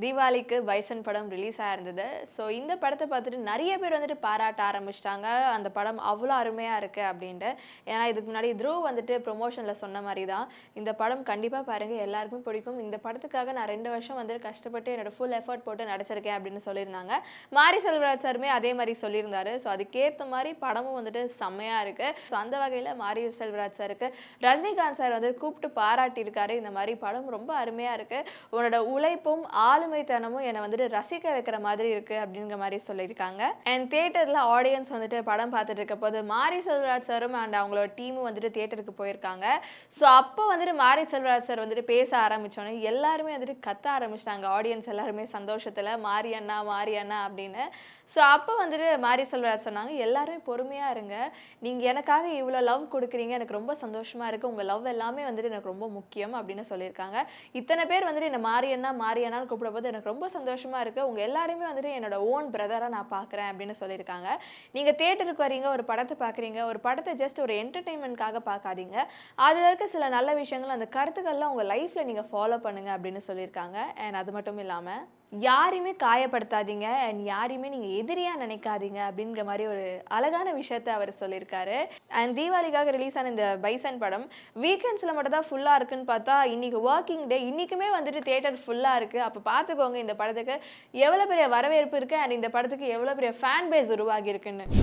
தீபாவளிக்கு பைசன் படம் release ஆயிருந்தது. So இந்த படத்த பார்த்துட்டு நெறைய பேர் வந்துட்டு பாராட்ட ஆரம்பிச்சுட்டாங்க. அந்த படம் அவ்ளோ அருமையா இருக்கு அப்டின்ட்டு. ஏன்னா இதுக்கு முன்னாடி த்ருவ் வந்துட்டு ப்ரமோஷன்ல சொன்ன மாரி தான். இந்த படம் கண்டிப்பா பாருங்க எல்லாருக்குமே பிடிக்கும். இந்த படத்துக்காக நான் 2 வருஷம் வந்துட்டு கஷ்டப்பட்டு என்னோட ஃபுல் எஃபோர்ட் போட்டு நடிச்சிருக்கேன் அப்டின்னு சொல்லியிருந்தாங்க. மாரி செல்வராஜ் சாருமே அதே மாரி சொல்லியிருந்தாரு. ஸோ அதுக்கேத்த மாரி படமும் வந்துட்டு செம்மையா இருக்கு. ஸோ அந்த வகையில மாரி செல்வராஜ் சாருக்கு ரஜினிகாந்த் சார் வந்து கூப்ட்டு பாராட்டியிருக்காரு. இந்த மாரி படம் ரொம்ப அருமையா இருக்கு. உன்னோட உழைப்பும் ஆளுமைத்தனமும் என்னை வந்துட்டு ரசிக்க வைக்கிற மாதிரி இருக்கு அப்படிங்கிற மாதிரி சொல்லியிருக்காங்க. அண்ட் தியேட்டர்ல ஆடியன்ஸ் வந்துட்டு படம் பார்த்துட்டு இருக்க போது மாரி செல்வராஜ் சாரும் அண்ட் அவங்களோட டீமும் வந்துட்டு தியேட்டருக்கு போயிருக்காங்க. ஸோ அப்போ வந்துட்டு மாரி செல்வராஜ் சார் வந்துட்டு பேச ஆரம்பிச்சோன்னே எல்லாருமே வந்துட்டு கத்த ஆரம்பிச்சிட்டாங்க. ஆடியன்ஸ் எல்லாருமே சந்தோஷத்துல மாரி அண்ணா மாரி அண்ணா அப்படின்னு. ஸோ அப்போ வந்துட்டு மாரி செல்வராஜ் சொன்னாங்க, எல்லாருமே பொறுமையா இருங்க, நீங்க எனக்காக இவ்வளோ லவ் கொடுக்குறீங்க, எனக்கு ரொம்ப சந்தோஷமா இருக்கு, உங்க லவ் எல்லாமே வந்துட்டு எனக்கு ரொம்ப முக்கியம் அப்படின்னு சொல்லியிருக்காங்க. இத்தனை பேர் வந்துட்டு என்ன மாரியண்ணா மாரியண்ணான்னு கூப்பிடும்போது எனக்கு ரொம்ப சந்தோஷமா இருக்கு. உங்க எல்லாரையுமே வந்துட்டு என்னோட ஓன் பிரதரா நான் பார்க்குறேன் அப்படின்னு சொல்லியிருக்காங்க. நீங்க தியேட்டருக்கு வரீங்க, ஒரு படத்த பார்க்குறீங்க, ஒரு படத்த ஜஸ்ட் ஒரு என்டர்டெயின்மெண்ட்காக பார்க்காதீங்க. அதுல இருக்க சில நல்ல விஷயங்கள், அந்த கருத்துக்கள்லாம் உங்க லைஃப்ல நீங்க ஃபாலோ பண்ணுங்க அப்படின்னு சொல்லியிருக்காங்க. அண்ட் அது மட்டும் இல்லாம யாரையுமே காயப்படுத்தாதீங்க அண்ட் யாரையுமே நீங்க எதிரியா நினைக்காதீங்க அப்படிங்கிற மாதிரி ஒரு அழகான விஷயத்த அவர் சொல்லியிருக்காரு. அண்ட் தீபாவளிக்காக ரிலீஸ் ஆன இந்த பைசன் படம் வீக்கெண்ட்ஸ்ல மட்டும் தான் ஃபுல்லா இருக்குன்னு பார்த்தா இன்னைக்கு ஒர்க்கிங் டே, இன்னைக்குமே வந்துட்டு தியேட்டர் ஃபுல்லா இருக்கு. அப்ப பார்த்துக்கோங்க இந்த படத்துக்கு எவ்வளவு பெரிய வரவேற்பு இருக்கு அண்ட் இந்த படத்துக்கு எவ்வளவு பெரிய ஃபேன் பேஸ் உருவாகி இருக்குன்னு.